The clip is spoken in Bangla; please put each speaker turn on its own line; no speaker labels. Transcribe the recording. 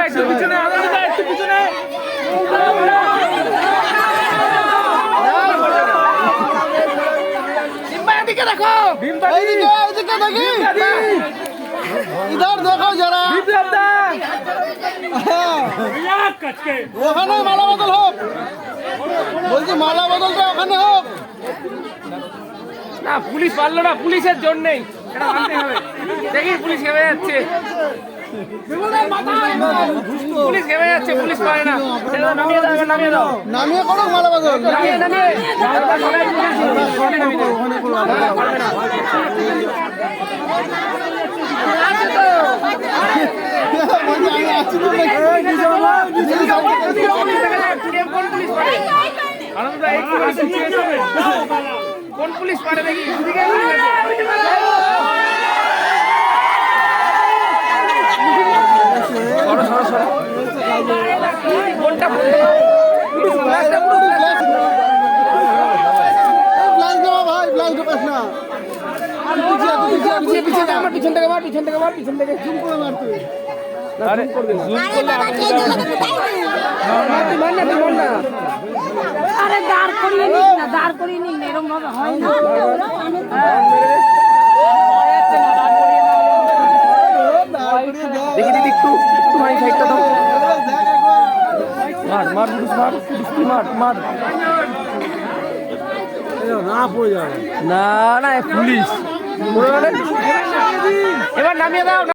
একটু পিছনে, একটু পিছনে। देखो
इधर देखो जरा ওখানে মালা বদল হোক বলছি মালা বদলটা ওখানে হোক
না পুলিশ পারলো না পুলিশের জন্যই এটা মানতে হবে দেখি পুলিশ খেপে যাচ্ছে পুলিশ খেপে যাচ্ছে পুলিশ পারে না নামিয়ে দাও
নামিয়ে করো মালা বদল
নামিয়ে কোন পুলিশ পারে দেখি কোনটা পিছন থেকে মার আরে
আরে দাঁড় করিয়ে নিন এরকম ভাবে হয় না
দেখি দিদি একটু ভাই সাইডটা দাও মার
না পড়ে যাবে
না পুলিশ এবার নামিয়ে দাও